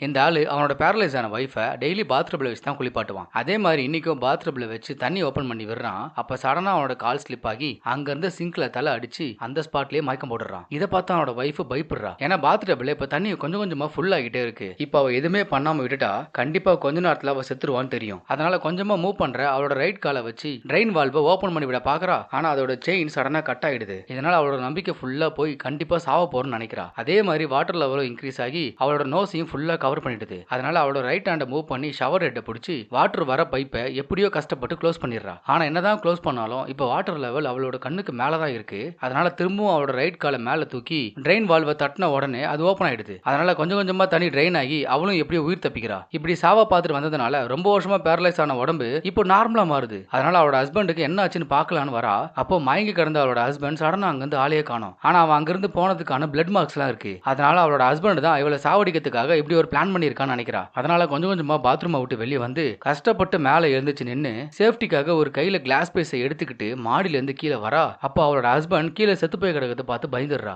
இந்த ஆளு அவனோட பேரலைஸ் ஆன ஒய்ஃபை டெய்லி பாத்ரூம்ல வச்சு தான் குளிப்பாட்டுவான். அதே மாதிரி இன்னைக்கும் பாத்ரூம்ல வச்சு தண்ணி ஓபன் பண்ணி விடுறான். அப்ப சடனா அவனோட கால் ஸ்லிப் ஆகி அங்க இருந்து சிங்க்ல தலை அடிச்சு அந்த ஸ்பாட்லயே மயக்கம் போடுறான். இதை பார்த்து அவனோட ஒய்ஃப் பயப்படுறா. ஏன்னா பாத்ரூம்ல இப்ப தண்ணி கொஞ்சம் கொஞ்சமா ஃபுல் ஆகிட்டே இருக்கு. இப்ப அவ எதுவுமே பண்ணாம விட்டுட்டா கண்டிப்பா கொஞ்ச நேரத்துல அவ செத்துருவான்னு தெரியும். அதனால கொஞ்சமா மூவ் பண்ற அவளோட ரைட் காலை வச்சு ட்ரெயின் வால்வை ஓபன் பண்ணி விட பாக்குறா. ஆனா அதோட செயின் சடனா கட் ஆயிடுது. இதனால அவளோட நம்பிக்கை ஃபுல்லா போய் கண்டிப்பா சாவ போறன்னு நினைக்கிறா. அதே மாதிரி வாட்டர் லெவலும் இன்க்ரீஸ் ஆகி அவளோட நோஸையும் ஃபுல்லா கவர் பண்ணிடுது. அதனால அவளோட ரைட் ஹேண்டை மூவ் பண்ணி ஷவர் ஹெட்டை பிடிச்சி வாட்டர் வர பைப்பை எப்படியோ கஷ்டப்பட்டு க்ளோஸ் பண்ணிடுறா. ஆனா என்னதான் க்ளோஸ் பண்ணாலும் இப்போ வாட்டர் லெவல் அவளோட கண்ணுக்கு மேல தான் இருக்கு. அதனால திரும்பவும் அவளோட ரைட் காலை மேல தூக்கி ட்ரெயின் வால்வை தட்டின உடனே அது ஓப்பன் ஆயிடுது. அதனால கொஞ்சம் கொஞ்சமா தண்ணி ட்ரெயின் ஆகி அவளும் எப்படியோ உயிர் தப்பிக்கிறா. இப்படி சாவா பார்த்துட்டு வந்ததுனால ரொம்ப வருஷமா பேரலைஸ் ஆன உடம்பு இப்போ நார்மலா மாறுது. அதனால அவளோட ஹஸ்பண்டுக்கு என்ன ஆச்சுன்னு பார்க்கலான்னு வரா. அப்போ மயங்கி கிடந்த அவளோட ஹஸ்பண்ட் சடனா அங்கிருந்து ஆளையே காணோம். ஆனா அவன் அங்கிருந்து போனதுக்கான பிளட் மார்க்ஸ் எல்லாம் இருக்கு. அதனால அவளோட ஹஸ்பண்ட் தான் இவளை சாவடிக்கிறதுக்காக இப்படி ஒரு பிளான் பண்ணியிருக்கான்னு நினைக்கிறா. அதனால கொஞ்சம் கொஞ்சமா பாத்ரூமை விட்டு வெளியே வந்து கஷ்டப்பட்டு மேலே எழுந்துச்சு நின்று சேஃப்டிக்காக ஒரு கையில கிளாஸ் பீஸை எடுத்துக்கிட்டு மாடியில இருந்து கீழே வரா. அப்போ அவளோட ஹஸ்பண்ட் கீழே செத்து போய் கிடக்கிறத பார்த்து பயந்துடுறா.